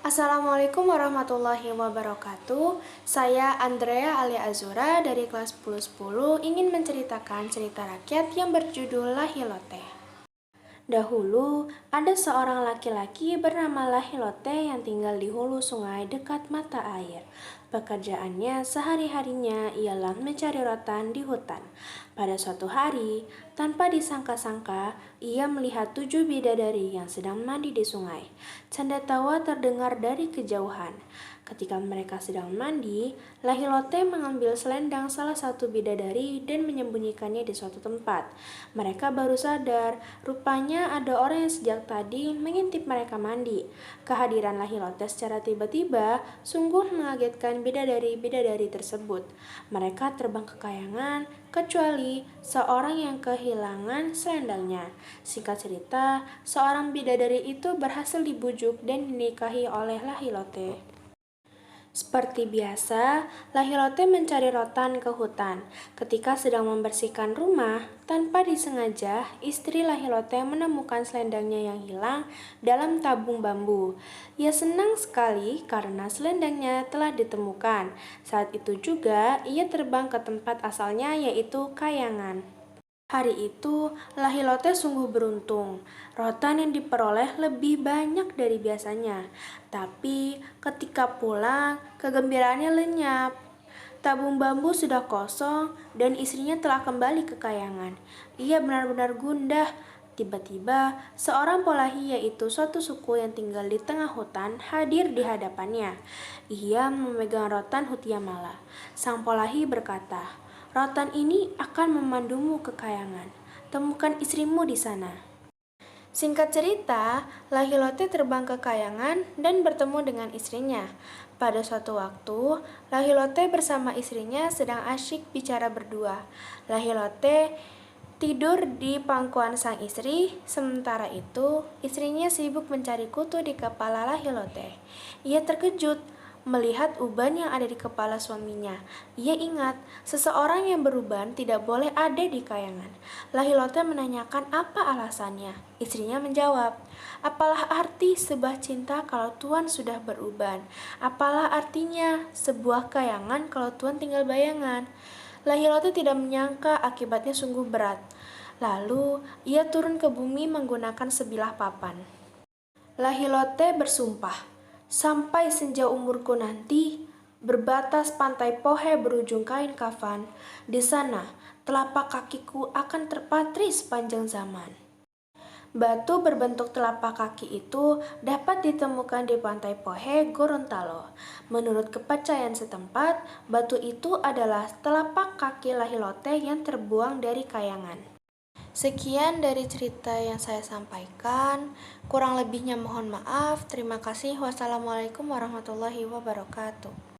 Assalamualaikum warahmatullahi wabarakatuh. Saya Andrea Alia Azura dari kelas 10 ingin menceritakan cerita rakyat yang berjudul Lahilote. Dahulu, ada seorang laki-laki bernama Lahilote yang tinggal di hulu sungai dekat mata air. Pekerjaannya sehari-harinya ialah mencari rotan di hutan. Pada suatu hari, tanpa disangka-sangka, ia melihat 7 bidadari yang sedang mandi di sungai. Canda tawa terdengar dari kejauhan. Ketika mereka sedang mandi, Lahilote mengambil selendang salah satu bidadari dan menyembunyikannya di suatu tempat. Mereka baru sadar, rupanya ada orang yang sejak tadi mengintip mereka mandi. Kehadiran Lahilote secara tiba-tiba sungguh mengagetkan bidadari-bidadari tersebut. Mereka terbang ke kayangan, kecuali seorang yang kehilangan selendangnya. Singkat cerita, seorang bidadari itu berhasil dibujuk dan dinikahi oleh Lahilote. Seperti biasa, Lahilote mencari rotan ke hutan. Ketika sedang membersihkan rumah, tanpa disengaja, istri Lahilote menemukan selendangnya yang hilang dalam tabung bambu. Ia senang sekali karena selendangnya telah ditemukan. Saat itu juga, ia terbang ke tempat asalnya yaitu kayangan. Hari itu, Lahilote sungguh beruntung. Rotan yang diperoleh lebih banyak dari biasanya. Tapi, ketika pulang, kegembiraannya lenyap. Tabung bambu sudah kosong dan istrinya telah kembali ke kayangan. Ia benar-benar gundah. Tiba-tiba, seorang polahi yaitu suatu suku yang tinggal di tengah hutan hadir di hadapannya. Ia memegang rotan Hutiamala. Sang polahi berkata, "Rotan ini akan memandumu ke kayangan. Temukan istrimu di sana." Singkat cerita, Lahilote terbang ke kayangan dan bertemu dengan istrinya. Pada suatu waktu, Lahilote bersama istrinya sedang asyik bicara berdua. Lahilote tidur di pangkuan sang istri, sementara itu istrinya sibuk mencari kutu di kepala Lahilote. Ia terkejut melihat uban yang ada di kepala suaminya. Ia ingat, seseorang yang beruban tidak boleh ada di kayangan. Lahilote menanyakan apa alasannya. Istrinya menjawab, "Apalah arti sebuah cinta kalau Tuhan sudah beruban? Apalah artinya sebuah kayangan kalau Tuhan tinggal bayangan?" Lahilote tidak menyangka akibatnya sungguh berat. Lalu, ia turun ke bumi menggunakan sebilah papan. Lahilote bersumpah, "Sampai senja umurku nanti, berbatas pantai Pohe berujung kain kafan, di sana telapak kakiku akan terpatri sepanjang zaman." Batu berbentuk telapak kaki itu dapat ditemukan di pantai Pohe, Gorontalo. Menurut kepercayaan setempat, batu itu adalah telapak kaki Lahilote yang terbuang dari kayangan. Sekian dari cerita yang saya sampaikan. Kurang lebihnya mohon maaf. Terima kasih. Wassalamualaikum warahmatullahi wabarakatuh.